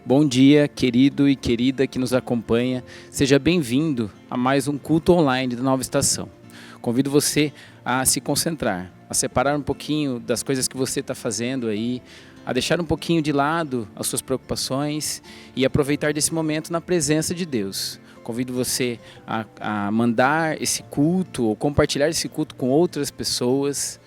Bom dia, querido e querida que nos acompanha. Seja bem-vindo a mais um culto online da Nova Estação. Convido você a se concentrar, a separar um pouquinho das coisas que você está fazendo aí, a deixar um pouquinho de lado as suas preocupações e aproveitar desse momento na presença de Deus. Convido você a mandar esse culto ou compartilhar esse culto com outras pessoas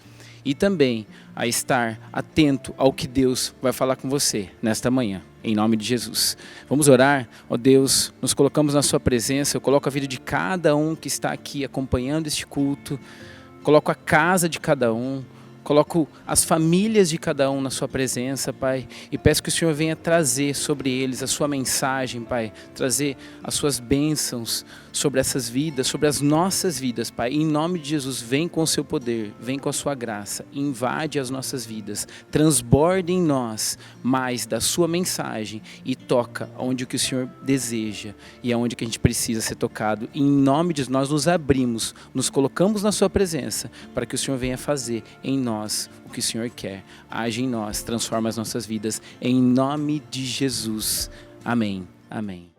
e também a estar atento ao que Deus vai falar com você nesta manhã, em nome de Jesus. Vamos orar. Ó Deus, nos colocamos na sua presença, eu coloco a vida de cada um que está aqui acompanhando este culto, coloco a casa de cada um, coloco as famílias de cada um na sua presença, Pai, e peço que o Senhor venha trazer sobre eles a sua mensagem, Pai, trazer as suas bênçãos sobre essas vidas, sobre as nossas vidas, Pai. Em nome de Jesus, vem com o seu poder, vem com a sua graça, invade as nossas vidas, transborde em nós mais da sua mensagem e toca onde o que o Senhor deseja e aonde que a gente precisa ser tocado. Em nome de Jesus, nós nos abrimos, nos colocamos na sua presença para que o Senhor venha fazer em nós o que o Senhor quer. Age em nós, transforma as nossas vidas, em nome de Jesus. Amém. Amém.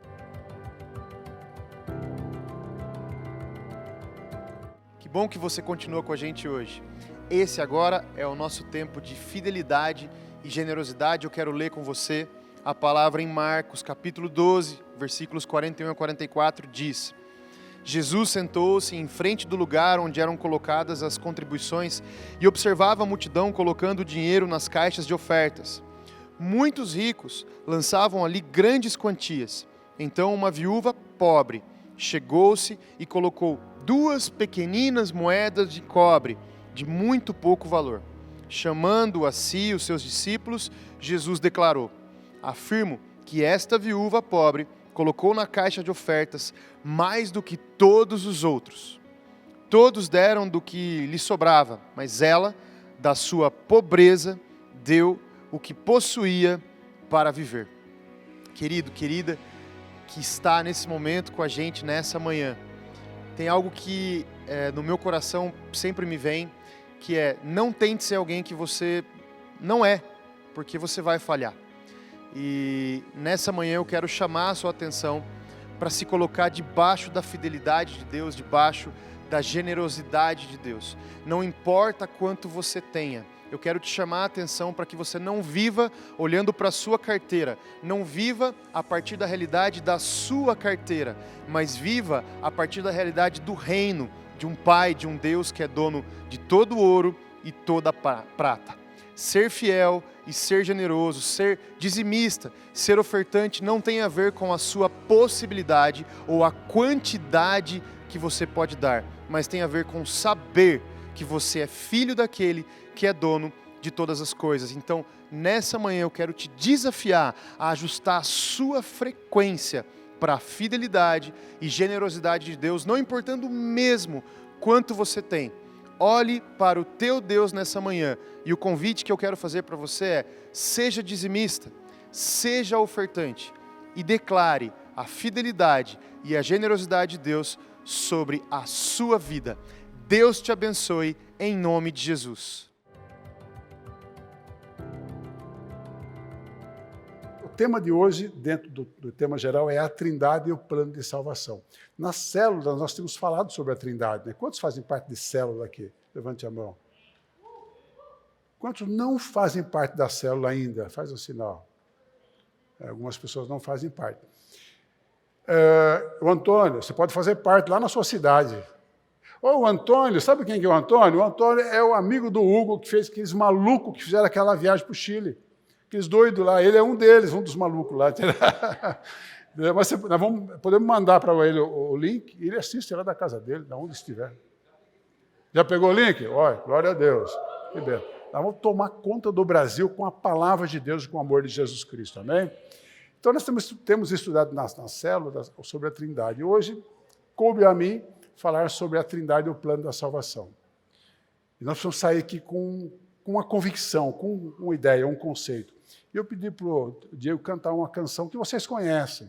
Que bom que você continua com a gente hoje. Esse agora é o nosso tempo de fidelidade e generosidade. Eu quero ler com você a palavra em Marcos, capítulo 12, versículos 41 a 44, diz: Jesus sentou-se em frente do lugar onde eram colocadas as contribuições e observava a multidão colocando dinheiro nas caixas de ofertas. Muitos ricos lançavam ali grandes quantias. Então uma viúva pobre chegou-se e colocou 2 pequeninas moedas de cobre de muito pouco valor. Chamando a si os seus discípulos, Jesus declarou: afirmo que esta viúva pobre colocou na caixa de ofertas mais do que todos os outros. Todos deram do que lhe sobrava, mas ela, da sua pobreza, deu o que possuía para viver. Querido, querida, que está nesse momento com a gente nessa manhã, tem algo que no meu coração sempre me vem, que é: não tente ser alguém que você não é, porque você vai falhar. E nessa manhã eu quero chamar a sua atenção para se colocar debaixo da fidelidade de Deus, debaixo da generosidade de Deus. Não importa quanto você tenha, eu quero te chamar a atenção para que você não viva olhando para a sua carteira, não viva a partir da realidade da sua carteira, mas viva a partir da realidade do reino, de um Pai, de um Deus que é dono de todo o ouro e toda a prata. Ser fiel e ser generoso, ser dizimista, ser ofertante não tem a ver com a sua possibilidade ou a quantidade que você pode dar, mas tem a ver com saber que você é filho daquele que é dono de todas as coisas. Então, nessa manhã eu quero te desafiar a ajustar a sua frequência para a fidelidade e generosidade de Deus, não importando mesmo quanto você tem. Olhe para o teu Deus nessa manhã, e o convite que eu quero fazer para você é: seja dizimista, seja ofertante e declare a fidelidade e a generosidade de Deus sobre a sua vida. Deus te abençoe em nome de Jesus. O tema de hoje, dentro do tema geral, é a Trindade e o plano de salvação. Nas células, nós temos falado sobre a Trindade, né? Quantos fazem parte de célula aqui? Levante a mão. Quantos não fazem parte da célula ainda? Faz um sinal. Algumas pessoas não fazem parte. O Antônio, você pode fazer parte lá na sua cidade. O Antônio, sabe quem que é o Antônio? O Antônio é o amigo do Hugo, que fez aqueles malucos que fizeram aquela viagem para o Chile. Aqueles doidos lá, ele é um deles, um dos malucos lá. Mas podemos mandar para ele o link, e ele assiste lá da casa dele, de onde estiver. Já pegou o link? Olha, glória a Deus. Que bem. Nós vamos tomar conta do Brasil com a palavra de Deus e com o amor de Jesus Cristo, amém? Então nós temos estudado nas células sobre a Trindade. Hoje, coube a mim falar sobre a Trindade e o plano da salvação. E nós precisamos sair aqui com uma convicção, com uma ideia, um conceito. E eu pedi para o Diego cantar uma canção que vocês conhecem.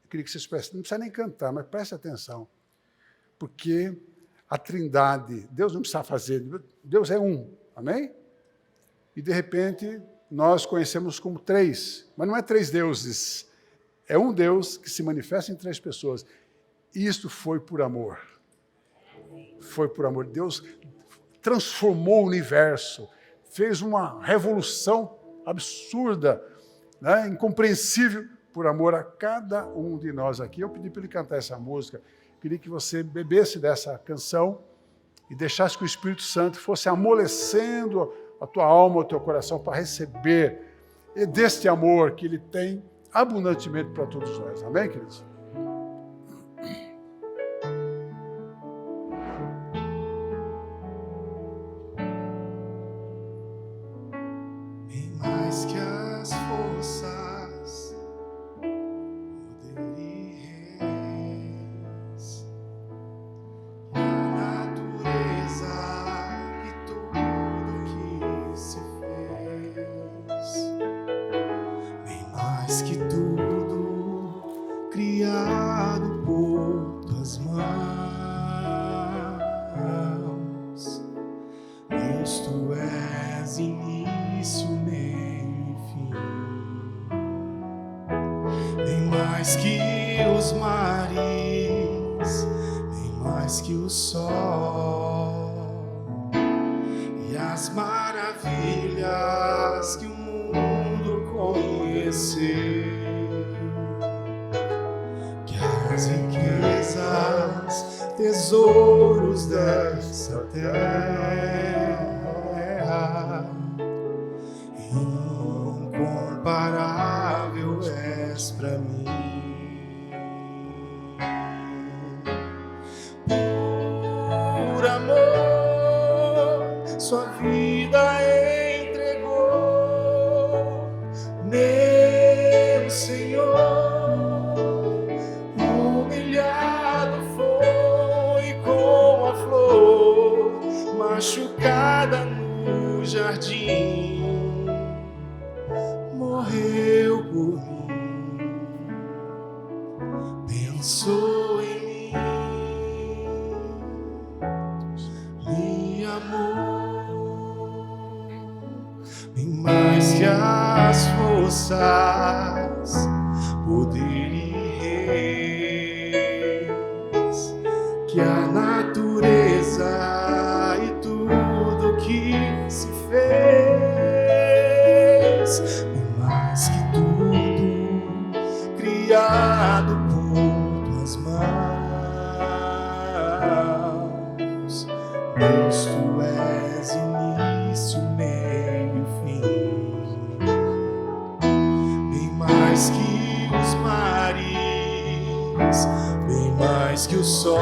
Eu queria que vocês prestem, não precisa nem cantar, mas preste atenção. Porque a Trindade, Deus não precisa fazer, Deus é um, amém? E de repente, nós conhecemos como três, mas não é três deuses. É um Deus que se manifesta em três pessoas. Isto foi por amor. Foi por amor. Deus transformou o universo, fez uma revolução absurda, né, incompreensível, por amor a cada um de nós aqui. Eu pedi para ele cantar essa música, queria que você bebesse dessa canção e deixasse que o Espírito Santo fosse amolecendo a tua alma, o teu coração, para receber deste amor que ele tem abundantemente para todos nós. Amém, queridos? Bem mais que as forças, poder e reis, e a natureza e tudo que se fez, bem mais que tudo criado por tuas mãos. Deus, tu és início, meio e fim, bem mais que os mares, bem mais que o sol e as maravilhas que o mundo conheceu, que as riquezas, tesouros dessa terra, incomparável és pra mim. Por amor, sua vida entregou, meu Senhor. Humilhado foi com a flor, machucada no jardim, morreu por mim, pensou em mim, me amou, bem mais que as forças, poder e reis, que a natureza e tudo que se fez, bem mais que tudo criado por tuas mãos. Deus, tu és início, meio e fim, bem mais que os mares, bem mais que o sol,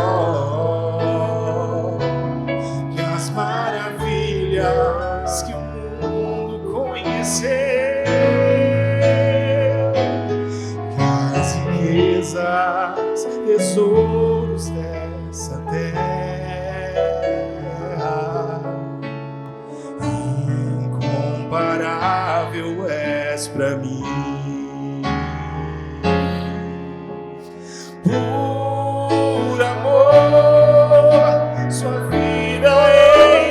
que as maravilhas que o mundo conheceu, que as riquezas, tesouros dessa terra, incomparável és pra mim. Por amor, sua vida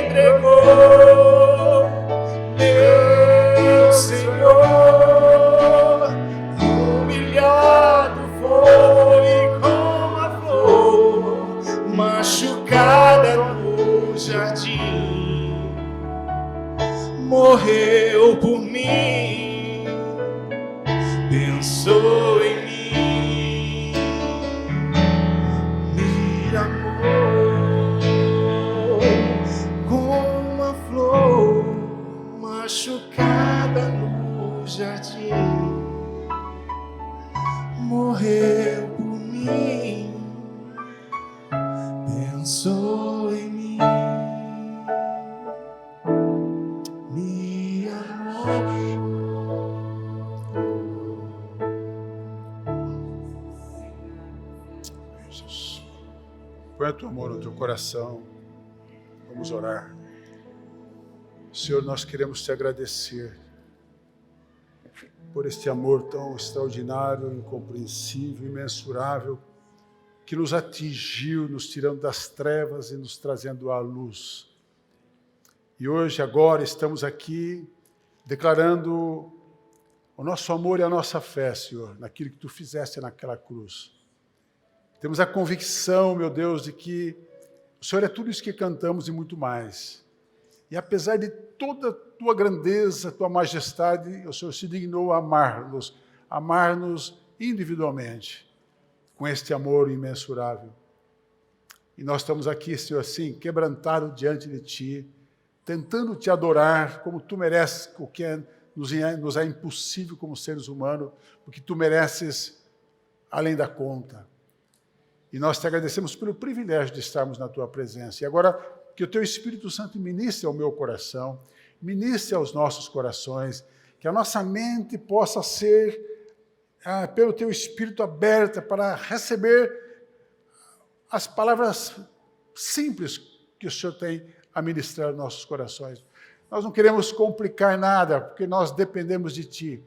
entregou, meu Senhor. Humilhado foi como a flor, machucada no jardim, morreu por mim, pensou em mim, me amou como a flor, machucada no jardim, morreu por mim, pensou em mim, me amou. Jesus. Põe o teu amor no teu coração. Vamos orar. Senhor, nós queremos te agradecer por este amor tão extraordinário, incompreensível, imensurável, que nos atingiu, nos tirando das trevas e nos trazendo à luz. E hoje, agora, estamos aqui declarando o nosso amor e a nossa fé, Senhor, naquilo que Tu fizeste naquela cruz. Temos a convicção, meu Deus, de que o Senhor é tudo isso que cantamos e muito mais. E apesar de toda a Tua grandeza, Tua majestade, o Senhor se dignou a amar-nos individualmente, com este amor imensurável. E nós estamos aqui, Senhor, assim, quebrantados diante de Ti, tentando Te adorar como Tu mereces, o que nos é impossível como seres humanos, porque Tu mereces além da conta. E nós Te agradecemos pelo privilégio de estarmos na Tua presença. E agora, que o Teu Espírito Santo ministre ao meu coração, ministre aos nossos corações, que a nossa mente possa ser, pelo Teu Espírito, aberta para receber as palavras simples que o Senhor tem a ministrar aos nossos corações. Nós não queremos complicar nada, porque nós dependemos de Ti.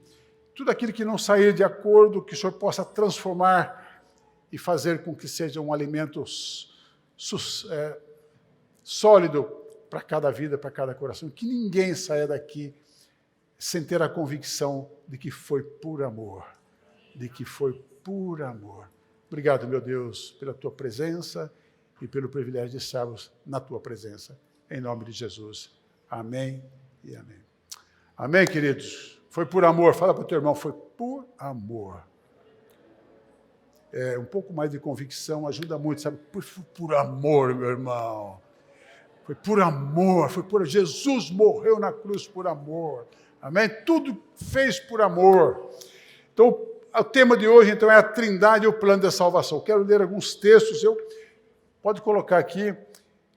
Tudo aquilo que não sair de acordo, que o Senhor possa transformar e fazer com que seja um alimento sólido para cada vida, para cada coração. Que ninguém saia daqui sem ter a convicção de que foi por amor. De que foi por amor. Obrigado, meu Deus, pela Tua presença e pelo privilégio de estarmos na Tua presença. Em nome de Jesus. Amém e amém. Amém, queridos? Foi por amor. Fala para o teu irmão, foi por amor. Um pouco mais de convicção ajuda muito, sabe? Foi por amor, meu irmão. Foi por amor, Jesus morreu na cruz por amor. Amém? Tudo fez por amor. Então, o tema de hoje, então, é a Trindade e o plano da salvação. Quero ler alguns textos. Pode colocar aqui,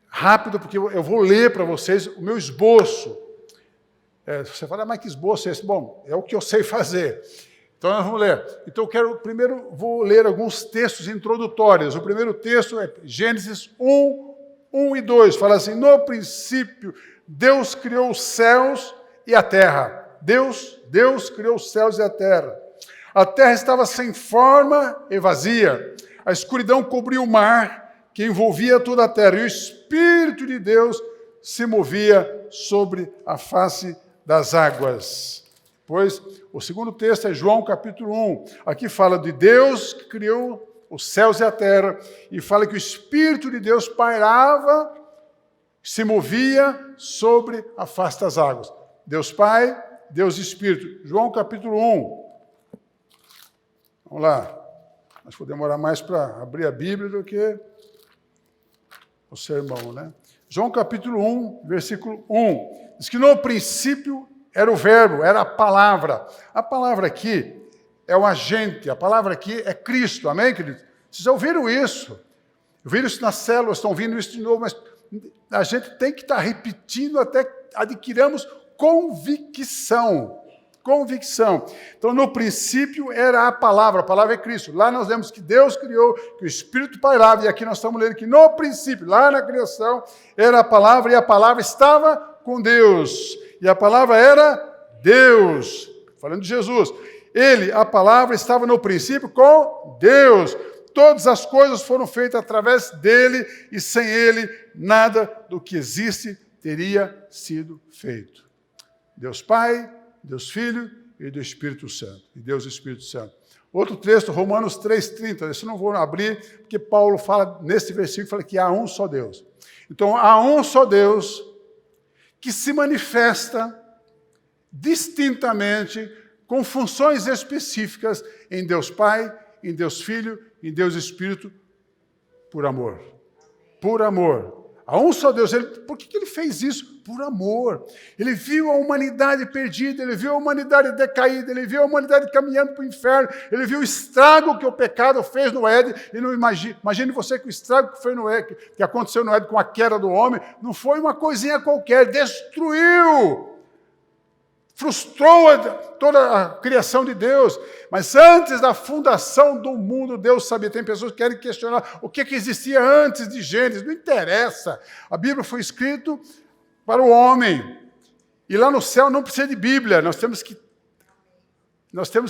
rápido, porque eu vou ler para vocês o meu esboço. Você fala, mas que esboço é esse? Bom, é o que eu sei fazer. Então, nós vamos ler. Então, primeiro vou ler alguns textos introdutórios. O primeiro texto é Gênesis 1 e 2. Fala assim, no princípio, Deus criou os céus e a terra. Deus criou os céus e a terra. A terra estava sem forma e vazia. A escuridão cobriu o mar, que envolvia toda a terra. E o Espírito de Deus se movia sobre a face das águas. Pois o segundo texto é João capítulo 1. Aqui fala de Deus que criou os céus e a terra. E fala que o Espírito de Deus pairava, se movia sobre a face das águas. Deus Pai, Deus Espírito. João capítulo 1. Vamos lá. Acho que vou demorar mais para abrir a Bíblia do que o sermão, né? João capítulo 1, versículo 1. Diz que no princípio era o verbo, era a palavra. A palavra aqui é o agente, a palavra aqui é Cristo, amém, queridos? Vocês já ouviram isso? Ouviram isso nas células, estão ouvindo isso de novo, mas a gente tem que estar repetindo até adquiramos convicção. Convicção. Então, no princípio era a palavra é Cristo. Lá nós vemos que Deus criou, que o Espírito pairava, e aqui nós estamos lendo que no princípio, lá na criação, era a palavra, e a palavra estava com Deus. E a palavra era Deus. Falando de Jesus. Ele, a palavra, estava no princípio com Deus. Todas as coisas foram feitas através dele, e sem ele, nada do que existe teria sido feito. Deus Pai, Deus Filho e do Espírito Santo. E Deus Espírito Santo. Outro texto, Romanos 3,30. Isso não vou abrir, porque Paulo fala, nesse versículo, fala que há um só Deus. Então, há um só Deus que se manifesta distintamente com funções específicas em Deus Pai, em Deus Filho, em Deus Espírito, por amor. Por amor. Há um só Deus. Por que ele fez isso? Por amor. Ele viu a humanidade perdida, ele viu a humanidade decaída, ele viu a humanidade caminhando para o inferno, ele viu o estrago que o pecado fez no Éden. E não imagine você que o estrago que foi no Éden, que aconteceu no Éden com a queda do homem, não foi uma coisinha qualquer, destruiu. Frustrou toda a criação de Deus. Mas antes da fundação do mundo, Deus sabia. Tem pessoas que querem questionar o que existia antes de Gênesis. Não interessa. A Bíblia foi escrita para o homem. E lá no céu não precisa de Bíblia. Nós temos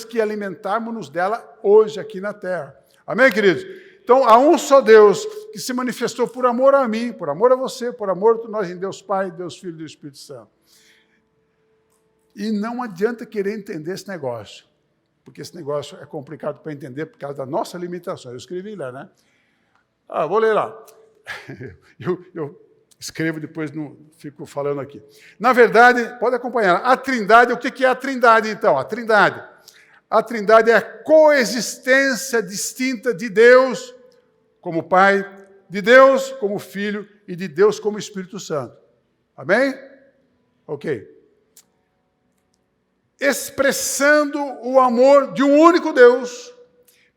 que alimentarmos-nos dela hoje aqui na terra. Amém, queridos? Então, há um só Deus que se manifestou por amor a mim, por amor a você, por amor a nós em Deus Pai, Deus Filho e Deus Espírito Santo. E não adianta querer entender esse negócio, porque esse negócio é complicado para entender por causa da nossa limitação. Eu escrevi lá, né? Vou ler lá. Eu escrevo, depois não fico falando aqui. Na verdade, pode acompanhar. A Trindade, o que é a Trindade, então? A Trindade é a coexistência distinta de Deus como Pai, de Deus como Filho e de Deus como Espírito Santo. Amém? Ok. Expressando o amor de um único Deus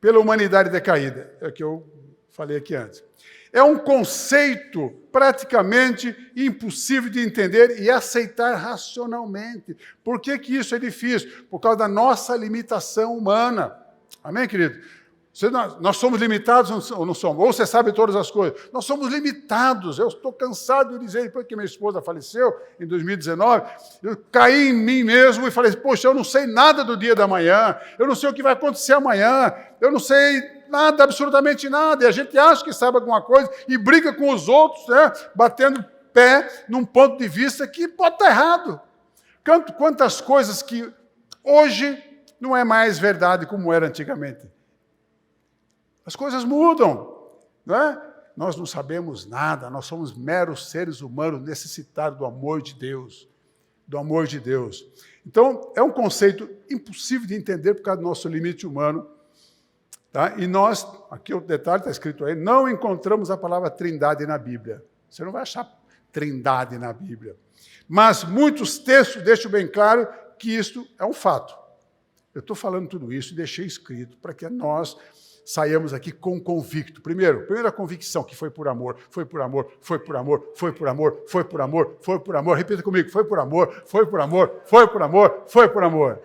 pela humanidade decaída. É o que eu falei aqui antes. É um conceito praticamente impossível de entender e aceitar racionalmente. Por que isso é difícil? Por causa da nossa limitação humana. Amém, querido? Nós somos limitados ou não somos? Ou você sabe todas as coisas? Nós somos limitados. Eu estou cansado de dizer, depois que minha esposa faleceu, em 2019, eu caí em mim mesmo e falei, poxa, eu não sei nada do dia da manhã, eu não sei o que vai acontecer amanhã, eu não sei nada, absolutamente nada. E a gente acha que sabe alguma coisa e briga com os outros, né, batendo pé num ponto de vista que pode estar errado. Quantas coisas que hoje não é mais verdade como era antigamente. As coisas mudam, não é? Nós não sabemos nada, nós somos meros seres humanos necessitados do amor de Deus, do amor de Deus. Então, é um conceito impossível de entender por causa do nosso limite humano, tá? E nós, aqui o detalhe está escrito aí, não encontramos a palavra Trindade na Bíblia. Você não vai achar Trindade na Bíblia. Mas muitos textos deixam bem claro que isto é um fato. Eu estou falando tudo isso e deixei escrito para que nós saiamos aqui com convicto. Primeira convicção, que foi por amor, foi por amor, foi por amor, foi por amor, foi por amor, foi por amor. Repita comigo, foi por amor, foi por amor, foi por amor, foi por amor.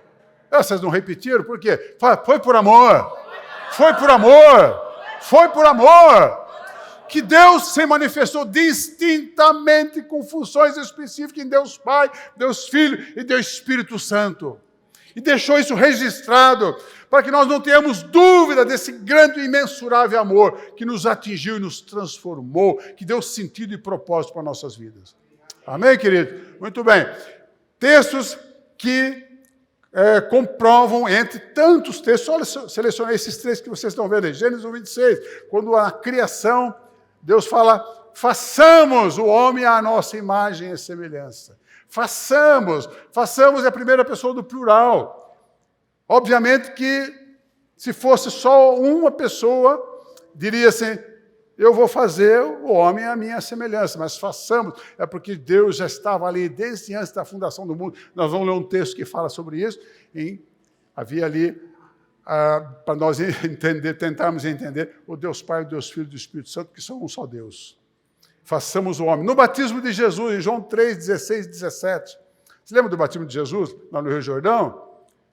Vocês não repetiram? Por quê? Foi por amor, foi por amor, foi por amor. Que Deus se manifestou distintamente com funções específicas em Deus Pai, Deus Filho e Deus Espírito Santo. E deixou isso registrado, para que nós não tenhamos dúvida desse grande e imensurável amor que nos atingiu e nos transformou, que deu sentido e propósito para nossas vidas. Amém, querido? Muito bem. Textos que comprovam, entre tantos textos, olha, selecionei esses três que vocês estão vendo aí. Gênesis 1:26, quando a criação, Deus fala, façamos o homem à nossa imagem e semelhança. Façamos é a primeira pessoa do plural. Obviamente que, se fosse só uma pessoa, diria assim, eu vou fazer o homem à minha semelhança, mas façamos, é porque Deus já estava ali desde antes da fundação do mundo. Nós vamos ler um texto que fala sobre isso, e havia ali, para nós tentarmos entender, o Deus Pai, o Deus Filho e o Espírito Santo, que são um só Deus. Façamos o homem. No batismo de Jesus, em João 3, 16 e 17. Você lembra do batismo de Jesus, lá no Rio Jordão?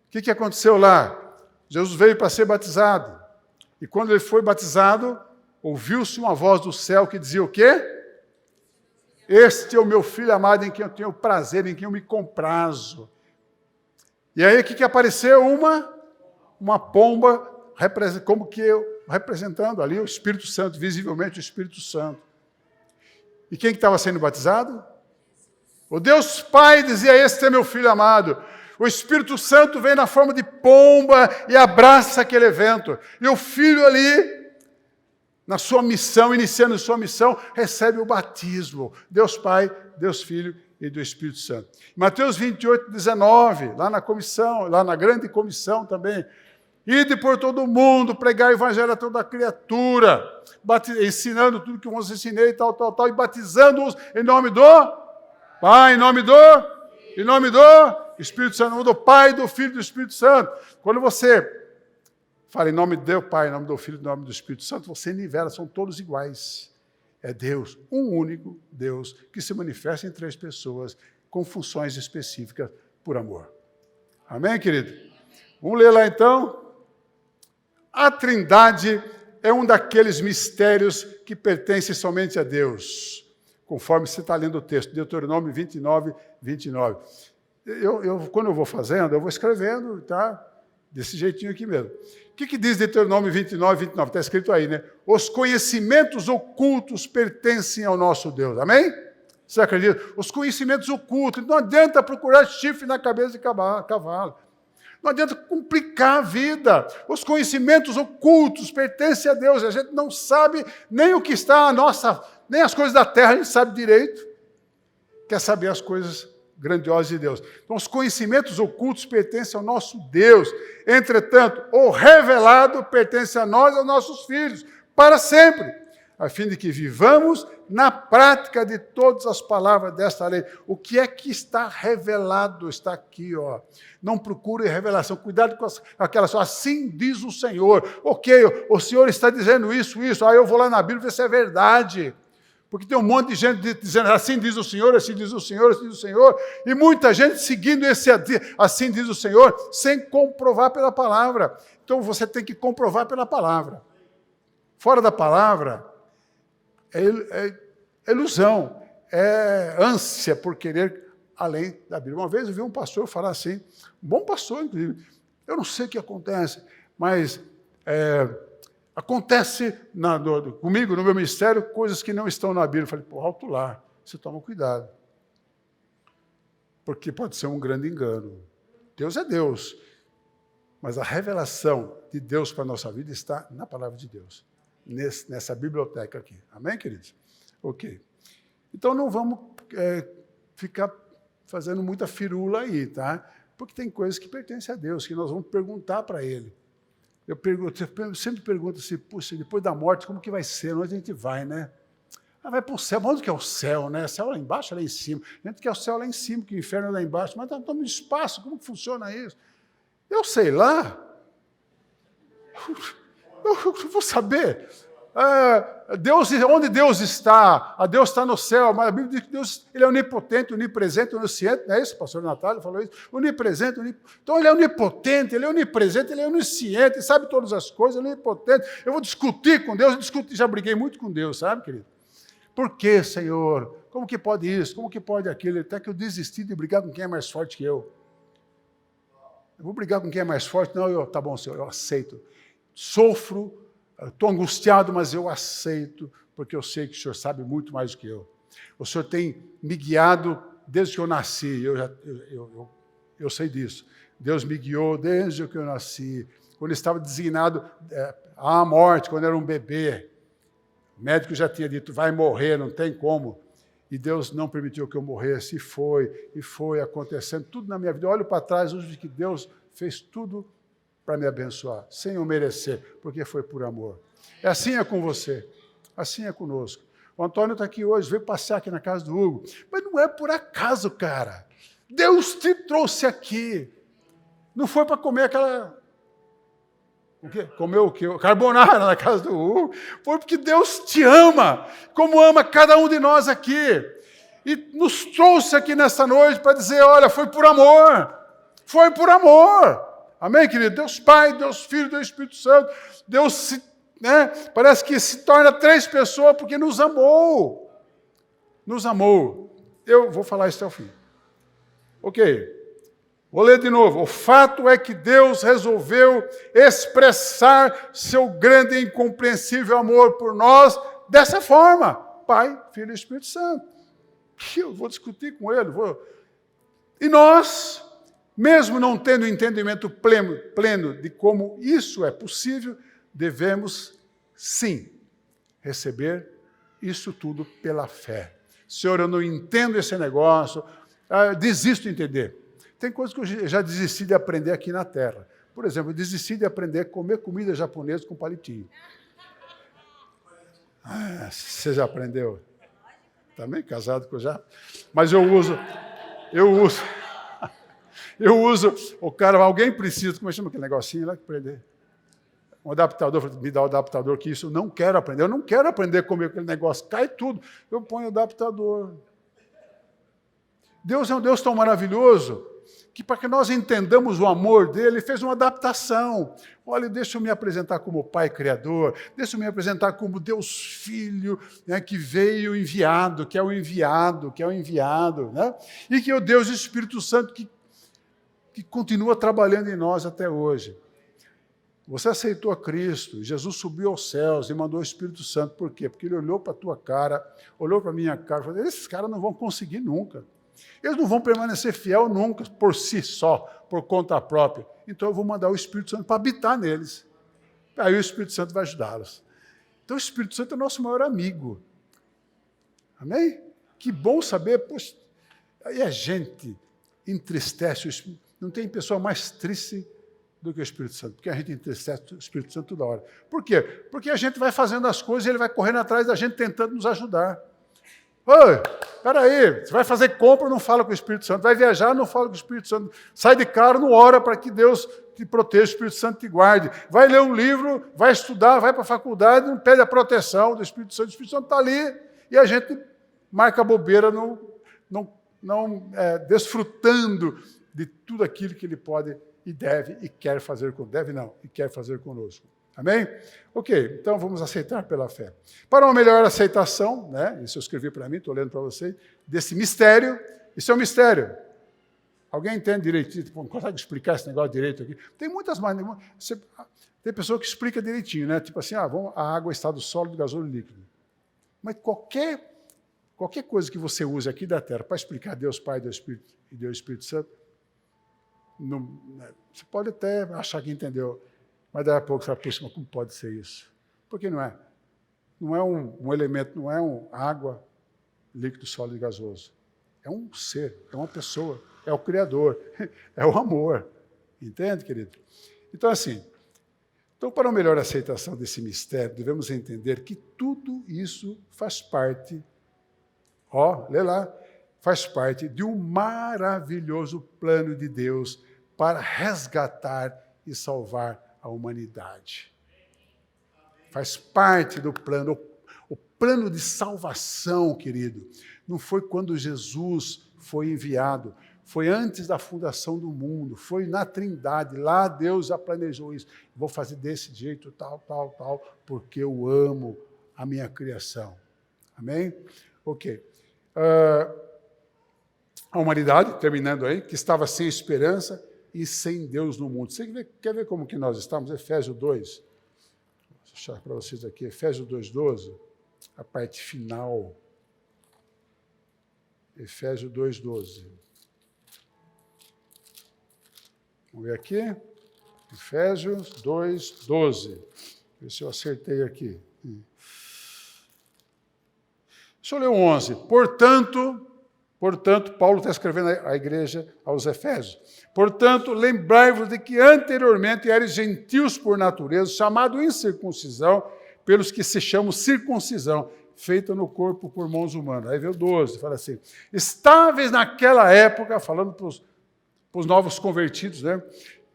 O que aconteceu lá? Jesus veio para ser batizado. E quando ele foi batizado, ouviu-se uma voz do céu que dizia o quê? Este é o meu filho amado em quem eu tenho prazer, em quem eu me comprazo. E aí o que apareceu? Uma pomba, como que representando ali o Espírito Santo, visivelmente o Espírito Santo. E quem que estava sendo batizado? O Deus Pai dizia, este é meu filho amado. O Espírito Santo vem na forma de pomba e abraça aquele evento. E o filho ali, na sua missão, iniciando sua missão, recebe o batismo. Deus Pai, Deus Filho e do Espírito Santo. Mateus 28, 19, lá na comissão, lá na grande comissão também. Ide por todo o mundo, pregar o evangelho a toda criatura, ensinando tudo que eu vos ensinei, tal, e batizando-os em nome do Pai, em nome do Espírito Santo, em nome do Pai, do Filho e do Espírito Santo. Quando você fala em nome de Deus, Pai, em nome do Filho e em nome do Espírito Santo, você nivela, são todos iguais. É Deus, um único Deus, que se manifesta em três pessoas, com funções específicas por amor. Amém, querido? Vamos ler lá então. A Trindade é um daqueles mistérios que pertencem somente a Deus, conforme você está lendo o texto, Deuteronômio 29, 29. Quando eu vou fazendo, eu vou escrevendo, tá? Desse jeitinho aqui mesmo. O que diz Deuteronômio 29, 29? Está escrito aí, né? Os conhecimentos ocultos pertencem ao nosso Deus. Amém? Você acredita? Os conhecimentos ocultos. Não adianta procurar chifre na cabeça de cavalo. Não adianta complicar a vida. Os conhecimentos ocultos pertencem a Deus. A gente não sabe nem o que está a nossa, nem as coisas da terra a gente sabe direito. Quer saber as coisas grandiosas de Deus. Então, os conhecimentos ocultos pertencem ao nosso Deus. Entretanto, o revelado pertence a nós, aos nossos filhos, para sempre, a fim de que vivamos na prática de todas as palavras desta lei. O que é que está revelado? Está aqui, ó. Não procure revelação. Cuidado com aquelas, assim diz o Senhor. Ok, o Senhor está dizendo isso. Aí eu vou lá na Bíblia ver se é verdade. Porque tem um monte de gente dizendo assim diz o Senhor, assim diz o Senhor, assim diz o Senhor. E muita gente seguindo esse assim diz o Senhor, sem comprovar pela palavra. Então você tem que comprovar pela palavra. Fora da palavra, é ilusão, é ânsia por querer além da Bíblia. Uma vez eu vi um pastor falar assim, um bom pastor, inclusive, eu não sei o que acontece, mas acontece comigo, no meu ministério, coisas que não estão na Bíblia. Eu falei, pô, alto lá, você toma cuidado, porque pode ser um grande engano. Deus é Deus, mas a revelação de Deus para a nossa vida está na palavra de Deus. Nessa biblioteca aqui. Amém, queridos? Ok. Então, não vamos ficar fazendo muita firula aí, tá? Porque tem coisas que pertencem a Deus, que nós vamos perguntar para Ele. Eu sempre pergunto assim, puxa, depois da morte, como que vai ser? Onde a gente vai, né? Vai para o céu. Onde que é o céu, né? O céu lá embaixo, lá em cima. A gente quer o céu lá em cima, que o inferno é lá embaixo. Mas estamos no espaço, como que funciona isso? Eu sei lá. Eu vou saber. Deus, onde Deus está? A Deus está no céu, mas a Bíblia diz que Deus ele é onipotente, onipresente, onisciente, não é isso? O pastor Natália falou isso. Onipresente, então ele é onipotente, ele é onipresente, ele é onisciente, ele sabe todas as coisas, ele é onipotente. Eu vou discutir com Deus, já briguei muito com Deus, sabe, querido? Por que, Senhor? Como que pode isso? Como que pode aquilo? Até que eu desisti de brigar com quem é mais forte que eu. Eu vou brigar com quem é mais forte? Não, tá bom, Senhor, eu aceito. Sofro, estou angustiado, mas eu aceito, porque eu sei que o Senhor sabe muito mais do que eu. O Senhor tem me guiado desde que eu nasci, eu sei disso. Deus me guiou desde que eu nasci. Quando estava designado à morte, quando era um bebê, o médico já tinha dito, vai morrer, não tem como. E Deus não permitiu que eu morresse, e foi acontecendo tudo na minha vida. Eu olho para trás hoje que Deus fez tudo para me abençoar, sem eu merecer, porque foi por amor. Assim é com você, assim é conosco. O Antônio está aqui hoje, veio passear aqui na casa do Hugo, mas não é por acaso, cara. Deus te trouxe aqui. Não foi para comer aquela... O quê? Comeu o quê? Carbonara na casa do Hugo. Foi porque Deus te ama, como ama cada um de nós aqui. E nos trouxe aqui nessa noite para dizer, olha, foi por amor. Foi por amor. Amém, querido? Deus Pai, Deus Filho, Deus Espírito Santo. Deus parece que se torna 3 pessoas porque nos amou. Nos amou. Eu vou falar isso até o fim. Ok. Vou ler de novo. O fato é que Deus resolveu expressar seu grande e incompreensível amor por nós dessa forma. Pai, Filho e Espírito Santo. Eu vou discutir com ele. E nós... mesmo não tendo entendimento pleno de como isso é possível, devemos, sim, receber isso tudo pela fé. Senhor, eu não entendo esse negócio, desisto de entender. Tem coisas que eu já desisti de aprender aqui na Terra. Por exemplo, eu desisti de aprender a comer comida japonesa com palitinho. Você já aprendeu? Também casado com já? Mas eu uso... o cara, alguém precisa, como chama aquele negocinho lá, aprender? Um adaptador, me dá o adaptador, que isso eu não quero aprender. Eu não quero aprender a comer aquele negócio, cai tudo. Eu ponho o adaptador. Deus é um Deus tão maravilhoso, que para que nós entendamos o amor dele, ele fez uma adaptação. Olha, deixa eu me apresentar como Pai Criador, deixa eu me apresentar como Deus Filho, né, que veio enviado, que é o enviado, né? E que é o Deus Espírito Santo que continua trabalhando em nós até hoje. Você aceitou a Cristo, Jesus subiu aos céus e mandou o Espírito Santo. Por quê? Porque ele olhou para a tua cara, olhou para a minha cara e falou, esses caras não vão conseguir nunca. Eles não vão permanecer fiel nunca, por si só, por conta própria. Então eu vou mandar o Espírito Santo para habitar neles. Aí o Espírito Santo vai ajudá-los. Então o Espírito Santo é o nosso maior amigo. Amém? Que bom saber, poxa, aí a gente entristece o Espírito. Não tem pessoa mais triste do que o Espírito Santo, porque a gente entristece o Espírito Santo toda hora. Por quê? Porque a gente vai fazendo as coisas e ele vai correndo atrás da gente, tentando nos ajudar. Oi, peraí, você vai fazer compra, não fala com o Espírito Santo, vai viajar, não fala com o Espírito Santo, sai de carro, não ora para que Deus te proteja, o Espírito Santo te guarde, vai ler um livro, vai estudar, vai para a faculdade, não pede a proteção do Espírito Santo, o Espírito Santo está ali, e a gente marca bobeira, desfrutando de tudo aquilo que ele pode e deve e quer fazer conosco. Deve não, e quer fazer conosco. Amém? Ok, então vamos aceitar pela fé. Para uma melhor aceitação, né, isso eu escrevi para mim, estou lendo para vocês, desse mistério, isso é um mistério. Alguém entende direitinho? Não consegue explicar esse negócio direito aqui? Tem muitas maneiras. Tem pessoa que explica direitinho, né? Tipo assim, a água está do sólido, gasóleo líquido. Mas qualquer coisa que você use aqui da terra para explicar Deus Pai, Deus Espírito e Deus Espírito Santo, você pode até achar que entendeu, mas daí a pouco você vai, puxa, mas como pode ser isso? Porque não é. Não é um elemento, não é água, líquido, sólido e gasoso. É um ser, é uma pessoa, é o Criador, é o amor. Entende, querido? Então, assim, para uma melhor aceitação desse mistério, devemos entender que tudo isso faz parte, lê lá, faz parte de um maravilhoso plano de Deus para resgatar e salvar a humanidade. Faz parte do plano. O plano de salvação, querido, não foi quando Jesus foi enviado, foi antes da fundação do mundo, foi na Trindade, lá Deus já planejou isso. Vou fazer desse jeito, tal, porque eu amo a minha criação. Amém? Ok. A humanidade, terminando aí, que estava sem esperança e sem Deus no mundo. Você quer ver como que nós estamos? Efésios 2. Vou deixar para vocês aqui, Efésios 2:12, a parte final. Efésios 2:12. Vamos ver aqui. Efésios 2:12. Ver se eu acertei aqui. Deixa eu ler o 11. Portanto, Paulo está escrevendo à igreja, aos Efésios. Portanto, lembrai-vos de que anteriormente eres gentios por natureza, chamado incircuncisão, pelos que se chamam circuncisão, feita no corpo por mãos humanas. Aí vem o 12, fala assim, estáveis naquela época, falando para os novos convertidos, né?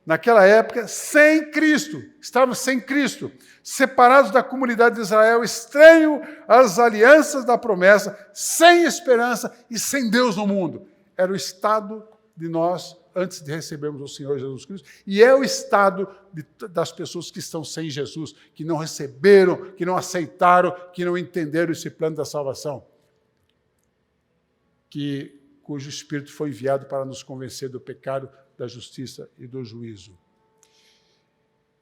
Naquela época, sem Cristo, estavam sem Cristo, separados da comunidade de Israel, estranho às alianças da promessa, sem esperança e sem Deus no mundo. Era o estado de nós antes de recebermos o Senhor Jesus Cristo, e é o estado das pessoas que estão sem Jesus, que não receberam, que não aceitaram, que não entenderam esse plano da salvação, cujo Espírito foi enviado para nos convencer do pecado, da justiça e do juízo.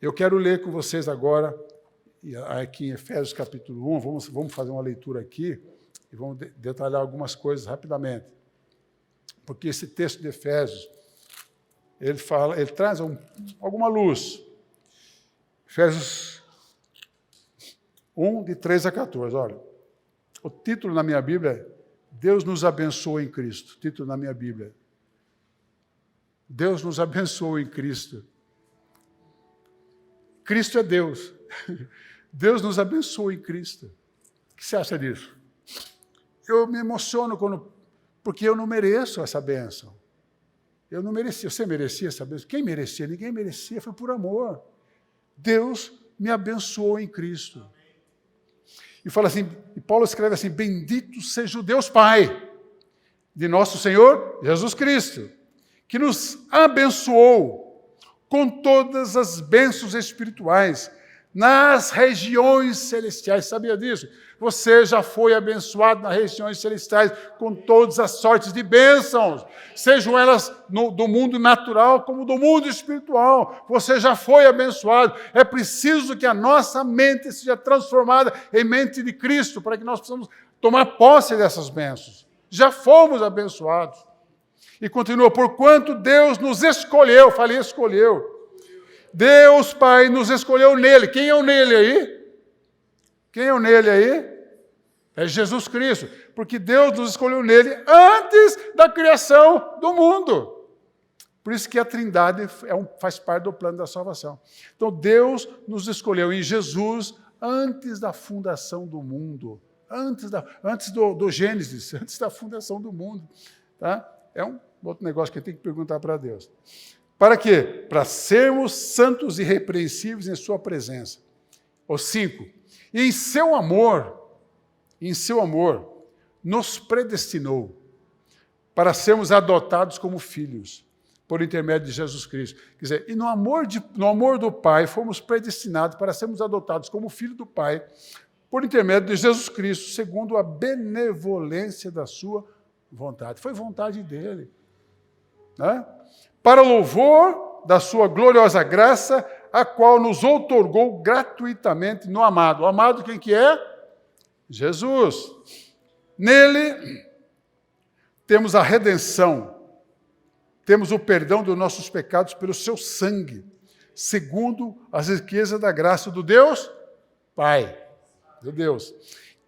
Eu quero ler com vocês agora, aqui em Efésios capítulo 1, vamos fazer uma leitura aqui, e vamos detalhar algumas coisas rapidamente. Porque esse texto de Efésios, ele traz alguma luz. Efésios 1, de 3 a 14, olha. O título na minha Bíblia é Deus nos abençoa em Cristo. Título na minha Bíblia. Deus nos abençoa em Cristo. Cristo é Deus. Deus nos abençoa em Cristo. O que você acha disso? Eu me emociono porque eu não mereço essa bênção. Eu não merecia. Você merecia essa bênção? Quem merecia? Ninguém merecia, foi por amor. Deus me abençoou em Cristo. E fala assim, e Paulo escreve assim, bendito seja o Deus Pai de nosso Senhor Jesus Cristo, que nos abençoou com todas as bênçãos espirituais nas regiões celestiais. Sabia disso? Você já foi abençoado nas regiões celestiais com todas as sortes de bênçãos, sejam elas do mundo natural como do mundo espiritual. Você já foi abençoado. É preciso que a nossa mente seja transformada em mente de Cristo para que nós possamos tomar posse dessas bênçãos. Já fomos abençoados. E continua, porquanto Deus nos escolheu, falei escolheu. Deus Pai nos escolheu nele. Quem é o nele aí? Quem é o nele aí? É Jesus Cristo. Porque Deus nos escolheu nele antes da criação do mundo. Por isso que a Trindade faz parte do plano da salvação. Então Deus nos escolheu em Jesus antes da fundação do mundo. Antes do Gênesis, antes da fundação do mundo. Tá? É um outro negócio que tem que perguntar para Deus. Para quê? Para sermos santos e irrepreensíveis em sua presença. O 5. E em seu amor, nos predestinou para sermos adotados como filhos, por intermédio de Jesus Cristo. Quer dizer, e no amor do Pai, fomos predestinados para sermos adotados como filho do Pai, por intermédio de Jesus Cristo, segundo a benevolência da sua vontade. Foi vontade dele. Né? Para louvor da sua gloriosa graça, a qual nos outorgou gratuitamente no amado. O amado quem que é? Jesus. Nele temos a redenção, temos o perdão dos nossos pecados pelo seu sangue, segundo as riquezas da graça do Deus Pai, do Deus,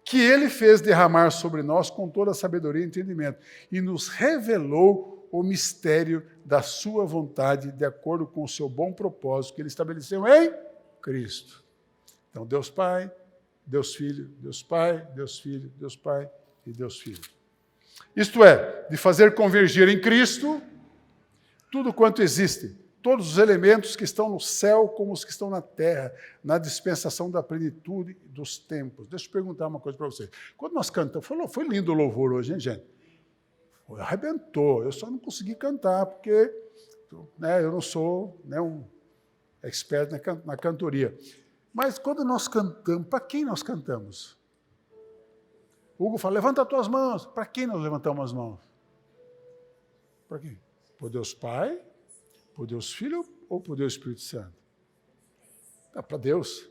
que ele fez derramar sobre nós com toda a sabedoria e entendimento, e nos revelou o mistério da sua vontade, de acordo com o seu bom propósito que ele estabeleceu em Cristo. Então, Deus Pai, Deus Filho, Deus Pai, Deus Filho, Deus Pai e Deus Filho. Isto é, de fazer convergir em Cristo tudo quanto existe, todos os elementos que estão no céu como os que estão na terra, na dispensação da plenitude dos tempos. Deixa eu perguntar uma coisa para vocês. Quando nós cantamos, foi lindo o louvor hoje, hein, gente? Arrebentou. Eu só não consegui cantar, porque eu não sou um expert na cantoria. Mas quando nós cantamos, para quem nós cantamos? Hugo fala, levanta as tuas mãos. Para quem nós levantamos as mãos? Para quem? Por Deus Pai, por Deus Filho ou por Deus Espírito Santo? Para Deus.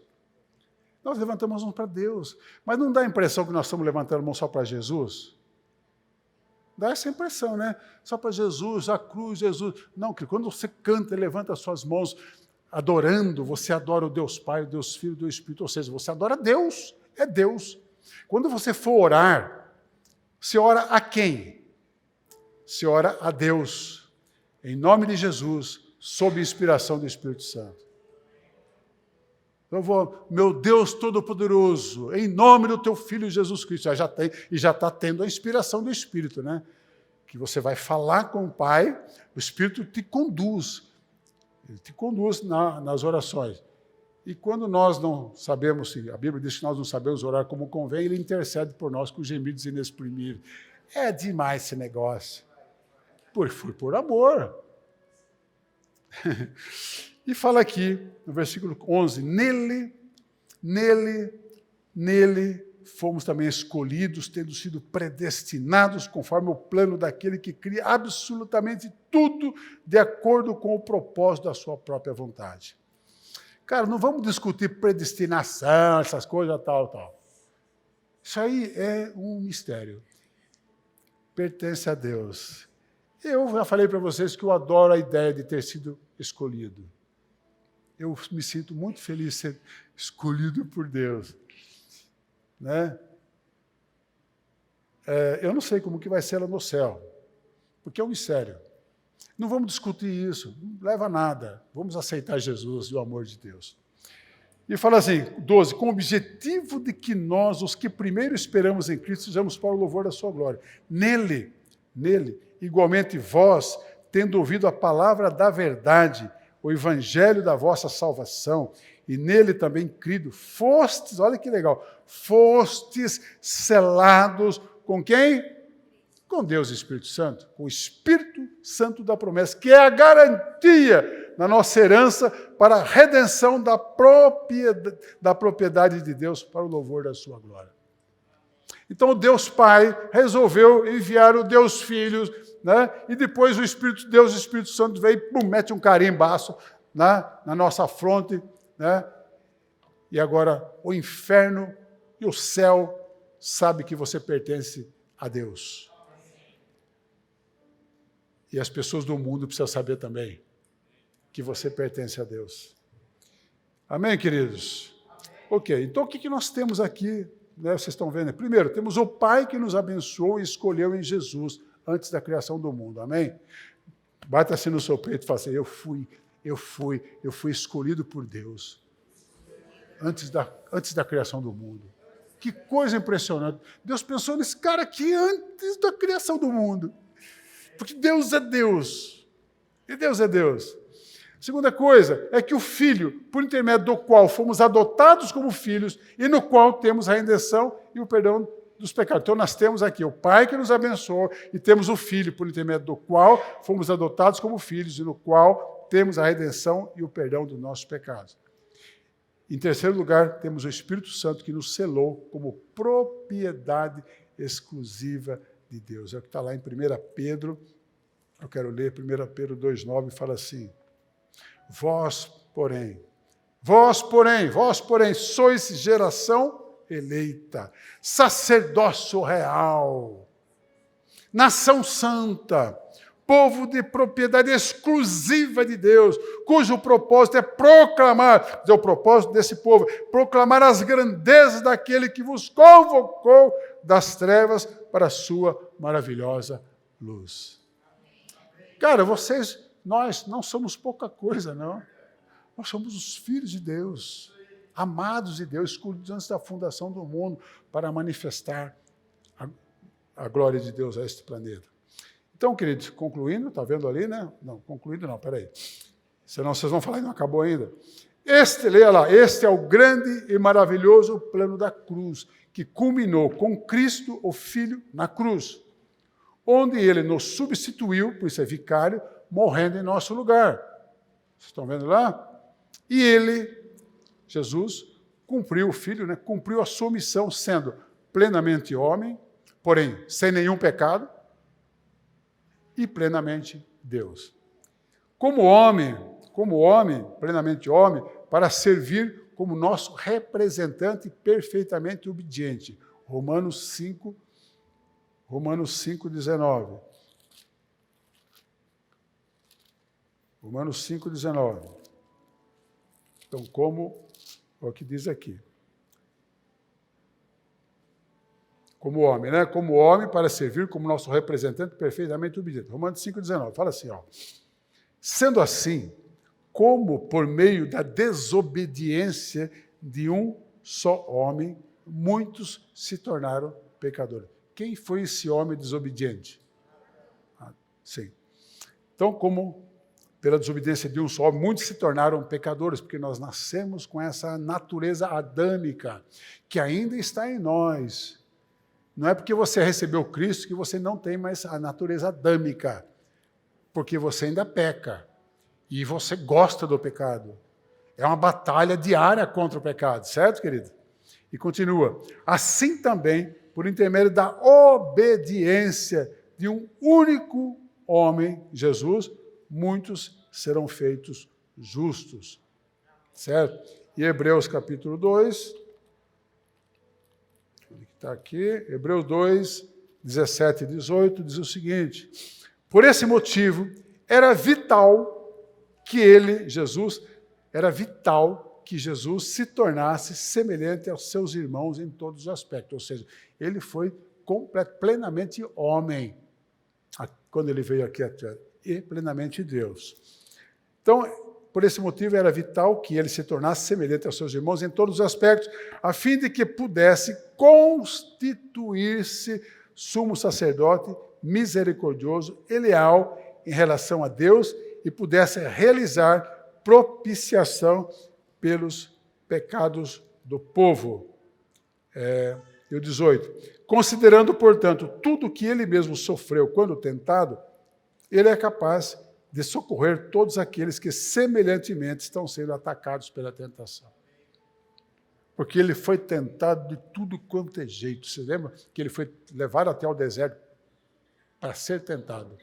Nós levantamos as mãos para Deus. Mas não dá a impressão que nós estamos levantando a mão só para Jesus? Dá essa impressão, né? Só para Jesus, a cruz, Jesus. Não, que quando você canta e levanta as suas mãos adorando, você adora o Deus Pai, o Deus Filho, o Deus Espírito, ou seja, você adora Deus, é Deus. Quando você for orar, você ora a quem? Você ora a Deus, em nome de Jesus, sob inspiração do Espírito Santo. Eu vou, meu Deus Todo-Poderoso, em nome do teu Filho Jesus Cristo. Já está tendo a inspiração do Espírito, né? Que você vai falar com o Pai, o Espírito te conduz. Ele te conduz nas orações. E quando nós não sabemos, a Bíblia diz que nós não sabemos orar como convém, ele intercede por nós com gemidos inexprimíveis. É demais esse negócio. Foi por amor. E fala aqui, no versículo 11, nele fomos também escolhidos, tendo sido predestinados conforme o plano daquele que cria absolutamente tudo de acordo com o propósito da sua própria vontade. Cara, não vamos discutir predestinação, essas coisas, tal. Isso aí é um mistério. Pertence a Deus. Eu já falei para vocês que eu adoro a ideia de ter sido escolhido. Eu me sinto muito feliz de ser escolhido por Deus. Né? Eu não sei como que vai ser lá no céu, porque é um mistério. Não vamos discutir isso, não leva a nada. Vamos aceitar Jesus e o amor de Deus. E fala assim, 12, com o objetivo de que nós, os que primeiro esperamos em Cristo, sejamos para o louvor da sua glória. Nele, igualmente vós, tendo ouvido a palavra da verdade, o evangelho da vossa salvação, e nele também crido, fostes, olha que legal, fostes selados com quem? Com Deus e Espírito Santo, com o Espírito Santo da promessa, que é a garantia na nossa herança para a redenção da propriedade de Deus para o louvor da sua glória. Então o Deus Pai resolveu enviar o Deus Filho, né? E depois o Espírito Deus, o Espírito Santo veio e mete um carimbaço, né? Na nossa fronte, né? E agora o inferno e o céu sabe que você pertence a Deus. E as pessoas do mundo precisam saber também que você pertence a Deus. Amém, queridos? Ok, então o que nós temos aqui, né? Vocês estão vendo? Primeiro, temos o Pai que nos abençoou e escolheu em Jesus antes da criação do mundo. Amém? Bata assim no seu peito e fala assim, eu fui escolhido por Deus antes da criação do mundo. Que coisa impressionante. Deus pensou nesse cara aqui antes da criação do mundo. Porque Deus é Deus. E Deus é Deus. Segunda coisa é que o Filho, por intermédio do qual fomos adotados como filhos e no qual temos a redenção e o perdão dos pecados. Então nós temos aqui o Pai que nos abençoou e temos o Filho, por intermédio do qual fomos adotados como filhos e no qual temos a redenção e o perdão dos nossos pecados. Em terceiro lugar, temos o Espírito Santo que nos selou como propriedade exclusiva de Deus. É o que está lá em 1 Pedro, eu quero ler 1 Pedro 2,9, fala assim, vós, porém, sois geração eleita, sacerdócio real, nação santa, povo de propriedade exclusiva de Deus, cujo propósito é proclamar, o propósito desse povo, proclamar as grandezas daquele que vos convocou das trevas para a sua maravilhosa luz. Cara, nós não somos pouca coisa, não. Nós somos os filhos de Deus, amados de Deus, escolhidos antes da fundação do mundo para manifestar a glória de Deus a este planeta. Então, queridos, concluindo, está vendo ali, né? Não, concluindo não, peraí. Senão vocês vão falar e não acabou ainda. Leia lá, este é o grande e maravilhoso plano da cruz, que culminou com Cristo, o Filho, na cruz, onde ele nos substituiu, por isso é vicário, morrendo em nosso lugar. Vocês estão vendo lá? E ele, Jesus, cumpriu, o Filho, né? Cumpriu a sua missão, sendo plenamente homem, porém sem nenhum pecado, e plenamente Deus. Como homem, plenamente homem, para servir como nosso representante perfeitamente obediente. Romanos 5:19. Romanos 5:19. Então, como é o que diz aqui. Como homem, né? Como homem para servir como nosso representante perfeitamente obediente. Romanos 5:19. Fala assim, ó. Sendo assim, como por meio da desobediência de um só homem, muitos se tornaram pecadores. Quem foi esse homem desobediente? Sim. Então, como pela desobediência de um só homem, muitos se tornaram pecadores, porque nós nascemos com essa natureza adâmica, que ainda está em nós. Não é porque você recebeu Cristo que você não tem mais a natureza adâmica, porque você ainda peca, e você gosta do pecado. É uma batalha diária contra o pecado, certo, querido? E continua. Assim também, por intermédio da obediência de um único homem, Jesus, muitos serão feitos justos. Certo? E Hebreus capítulo 2, está aqui, Hebreus 2, 17 e 18, diz o seguinte, por esse motivo, era vital que Jesus se tornasse semelhante aos seus irmãos em todos os aspectos, ou seja, ele foi plenamente homem, quando ele veio aqui à terra, e plenamente Deus. Então, por esse motivo, era vital que ele se tornasse semelhante aos seus irmãos em todos os aspectos, a fim de que pudesse constituir-se sumo sacerdote misericordioso e leal em relação a Deus e pudesse realizar propiciação pelos pecados do povo. E o 18. Considerando, portanto, tudo que ele mesmo sofreu quando tentado, ele é capaz de socorrer todos aqueles que semelhantemente estão sendo atacados pela tentação. Porque ele foi tentado de tudo quanto é jeito. Você lembra que ele foi levado até o deserto para ser tentado?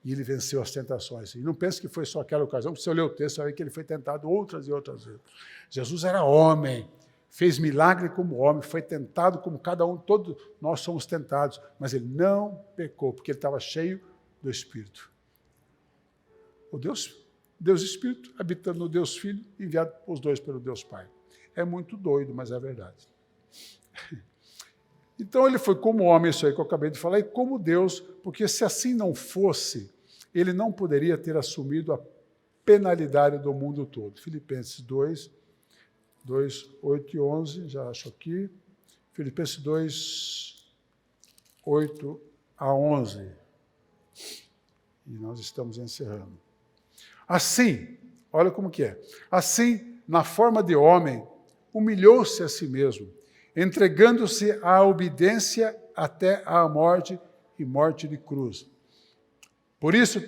E ele venceu as tentações. E não pense que foi só aquela ocasião, porque se eu ler o texto, você vai ver que ele foi tentado outras e outras vezes. Jesus era homem, fez milagre como homem, foi tentado como cada um, todos nós somos tentados, mas ele não pecou, porque ele estava cheio do Espírito. O Deus Espírito, habitando no Deus Filho, enviado os dois pelo Deus Pai. É muito doido, mas é verdade. Então ele foi como homem, isso aí que eu acabei de falar, e como Deus, porque se assim não fosse, ele não poderia ter assumido a penalidade do mundo todo. Filipenses 2, 8 e 11, já acho aqui. Filipenses 2, 8 a 11. E nós estamos encerrando. Assim, olha como que é. Assim, na forma de homem, humilhou-se a si mesmo, entregando-se à obediência até à morte e morte de cruz. Por isso,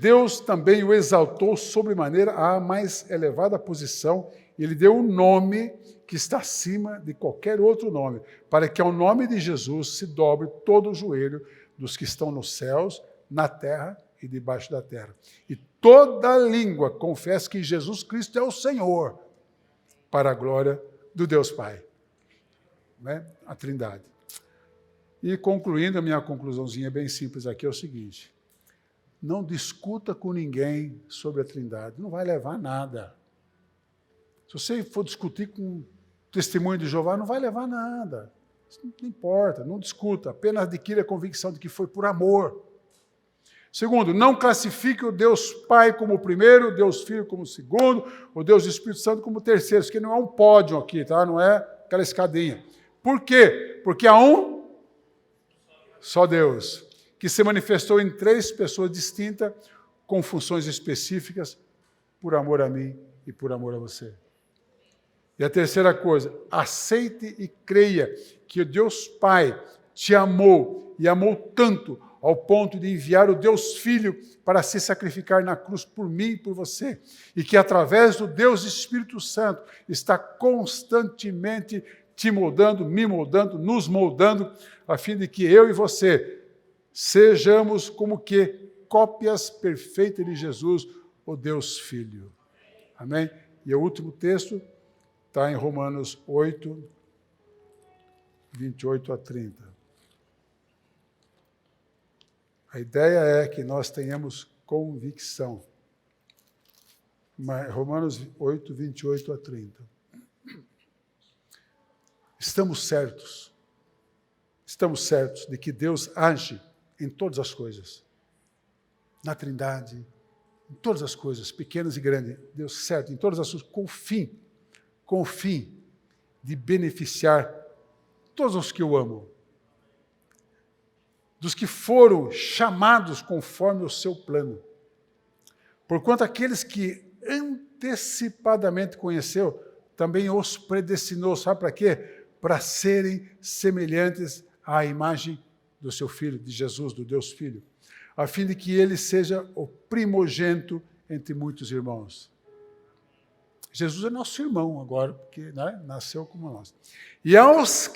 Deus também o exaltou sobremaneira à mais elevada posição, e lhe deu um nome que está acima de qualquer outro nome, para que ao nome de Jesus se dobre todo o joelho dos que estão nos céus, na terra e debaixo da terra. E toda língua confesse que Jesus Cristo é o Senhor, para a glória do Deus Pai. Né? A Trindade. E concluindo, a minha conclusãozinha bem simples aqui é o seguinte: não discuta com ninguém sobre a Trindade, não vai levar a nada. Se você for discutir com o testemunho de Jeová, não vai levar a nada. Não importa, não discuta, apenas adquira a convicção de que foi por amor. Segundo, não classifique o Deus Pai como o primeiro, o Deus Filho como o segundo, o Deus Espírito Santo como o terceiro. Isso aqui não é um pódio aqui, tá? Não é aquela escadinha. Por quê? Porque há um só Deus, que se manifestou em três pessoas distintas, com funções específicas, por amor a mim e por amor a você. E a terceira coisa, aceite e creia que o Deus Pai te amou, e amou tanto, ao ponto de enviar o Deus Filho para se sacrificar na cruz por mim e por você, e que através do Deus Espírito Santo está constantemente te moldando, me moldando, nos moldando, a fim de que eu e você sejamos como que cópias perfeitas de Jesus, o Deus Filho. Amém? E o último texto está em Romanos 8, 28 a 30. A ideia é que nós tenhamos convicção. Romanos 8, 28 a 30. Estamos certos de que Deus age em todas as coisas. Na Trindade, em todas as coisas, pequenas e grandes. Deus certo em todas as coisas, com o fim de beneficiar todos os que eu amo. Dos que foram chamados conforme o seu plano. Porquanto aqueles que antecipadamente conheceu, também os predestinou. Sabe para quê? Para serem semelhantes à imagem do seu Filho, de Jesus, do Deus Filho, a fim de que ele seja o primogênito entre muitos irmãos. Jesus é nosso irmão agora, porque nasceu como nós. E aos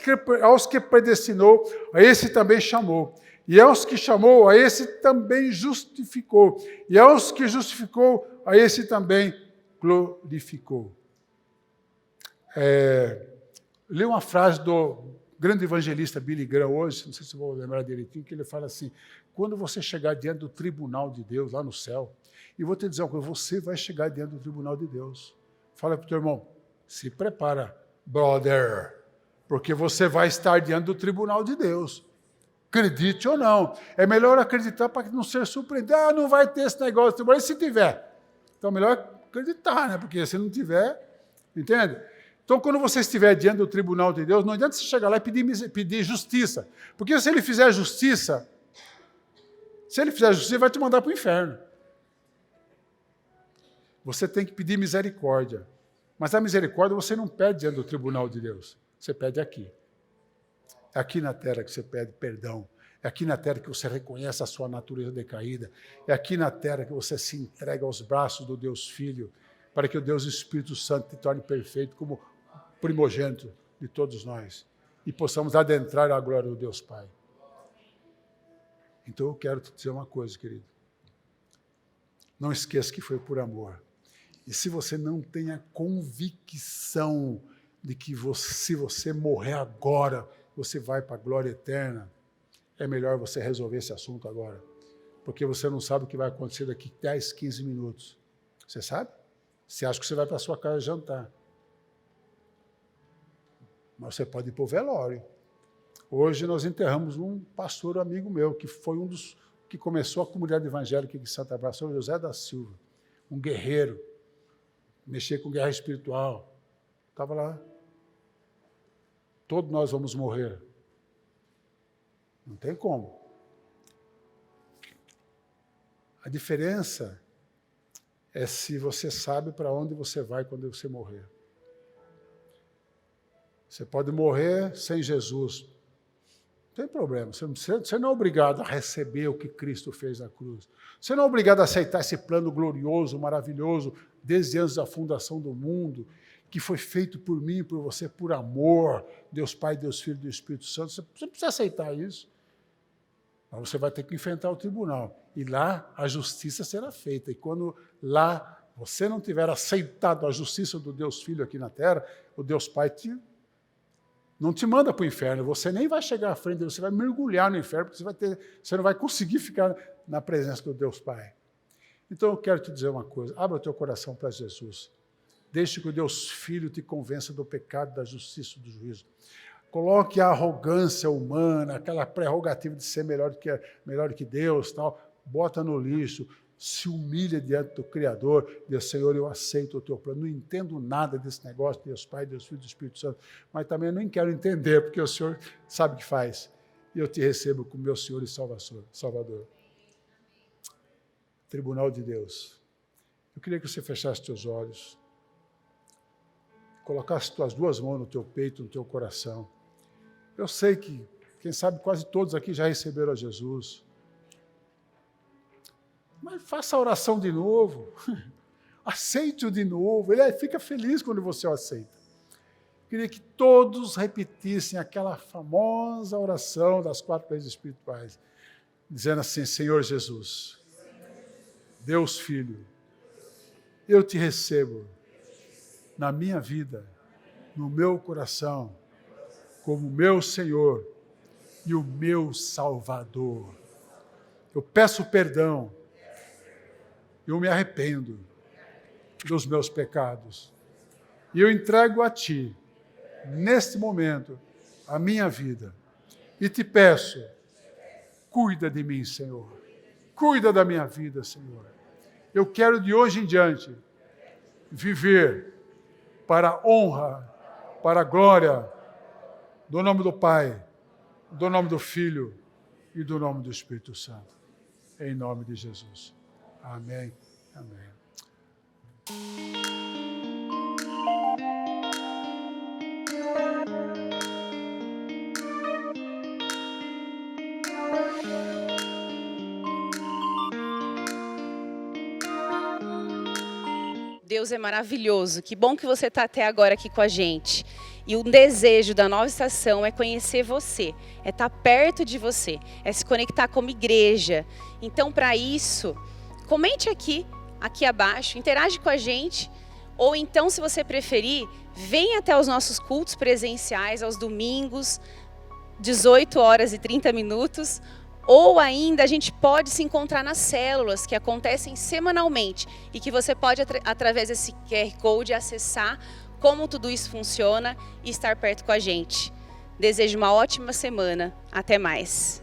que predestinou, a esse também chamou. E aos que chamou, a esse também justificou. E aos que justificou, a esse também glorificou. Li uma frase do grande evangelista Billy Graham hoje, não sei se vou lembrar direitinho, que ele fala assim: quando você chegar diante do tribunal de Deus, lá no céu, e vou te dizer uma coisa, você vai chegar diante do tribunal de Deus. Fala para o teu irmão, se prepara, brother, porque você vai estar diante do tribunal de Deus. Acredite ou não. É melhor acreditar para não ser surpreendido. Não vai ter esse negócio de tribunal, e se tiver? Então é melhor acreditar, né? Porque se não tiver, entende? Então, quando você estiver diante do tribunal de Deus, não adianta você chegar lá e pedir justiça. Porque se ele fizer justiça, vai te mandar para o inferno. Você tem que pedir misericórdia. Mas a misericórdia você não pede diante do tribunal de Deus. Você pede aqui. É aqui na terra que você pede perdão. É aqui na terra que você reconhece a sua natureza decaída. É aqui na terra que você se entrega aos braços do Deus Filho, para que o Deus Espírito Santo te torne perfeito como primogênito de todos nós e possamos adentrar a glória do Deus Pai. Então eu quero te dizer uma coisa, querido. Não esqueça que foi por amor. E se você não tem a convicção de que se você morrer agora, você vai para a glória eterna, é melhor você resolver esse assunto agora. Porque você não sabe o que vai acontecer daqui 10, 15 minutos. Você sabe? Você acha que você vai para a sua casa jantar. Mas você pode ir para o velório. Hoje nós enterramos um pastor amigo meu, que foi um dos que começou a comunidade evangélica aqui em Santa Bárbara, São José da Silva. Um guerreiro. Mexia com guerra espiritual. Estava lá. Todos nós vamos morrer. Não tem como. A diferença é se você sabe para onde você vai quando você morrer. Você pode morrer sem Jesus. Não tem problema. Você não é obrigado a receber o que Cristo fez na cruz. Você não é obrigado a aceitar esse plano glorioso, maravilhoso, desde antes da fundação do mundo, que foi feito por mim, por você, por amor, Deus Pai, Deus Filho e do Espírito Santo. Você precisa aceitar isso. Mas você vai ter que enfrentar o tribunal. E lá a justiça será feita. E quando lá você não tiver aceitado a justiça do Deus Filho aqui na terra, o Deus Pai não te manda para o inferno. Você nem vai chegar à frente, você vai mergulhar no inferno, porque você não vai conseguir ficar na presença do Deus Pai. Então eu quero te dizer uma coisa. Abra o teu coração para Jesus. Deixe que o Deus Filho te convença do pecado, da justiça e do juízo. Coloque a arrogância humana, aquela prerrogativa de ser melhor que Deus, tal, bota no lixo, se humilha diante do Criador, diz, Senhor, eu aceito o teu plano, não entendo nada desse negócio, Deus Pai, Deus Filho e Espírito Santo, mas também nem quero entender, porque o Senhor sabe o que faz, e eu te recebo como meu Senhor e Salvador. Tribunal de Deus, eu queria que você fechasse teus olhos, colocasse tuas duas mãos no teu peito, no teu coração. Eu sei que, quem sabe, quase todos aqui já receberam a Jesus. Mas faça a oração de novo. Aceite-o de novo. Ele fica feliz quando você o aceita. Queria que todos repetissem aquela famosa oração das 4 leis espirituais, dizendo assim, Senhor Jesus, Deus Filho, eu te recebo na minha vida, no meu coração, como meu Senhor e o meu Salvador. Eu peço perdão, eu me arrependo dos meus pecados e eu entrego a Ti, neste momento, a minha vida e te peço, cuida de mim, Senhor, cuida da minha vida, Senhor. Eu quero de hoje em diante viver para a honra, para a glória do nome do Pai, do nome do Filho e do nome do Espírito Santo. Em nome de Jesus. Amém. Amém. Deus é maravilhoso. Que bom que você está até agora aqui com a gente. E o desejo da Nova Estação é conhecer você, é estar perto de você, é se conectar como igreja. Então, para isso, comente aqui abaixo, interage com a gente. Ou então, se você preferir, venha até os nossos cultos presenciais aos domingos, 18h30. Ou ainda a gente pode se encontrar nas células que acontecem semanalmente e que você pode, através desse QR Code, acessar como tudo isso funciona e estar perto com a gente. Desejo uma ótima semana. Até mais.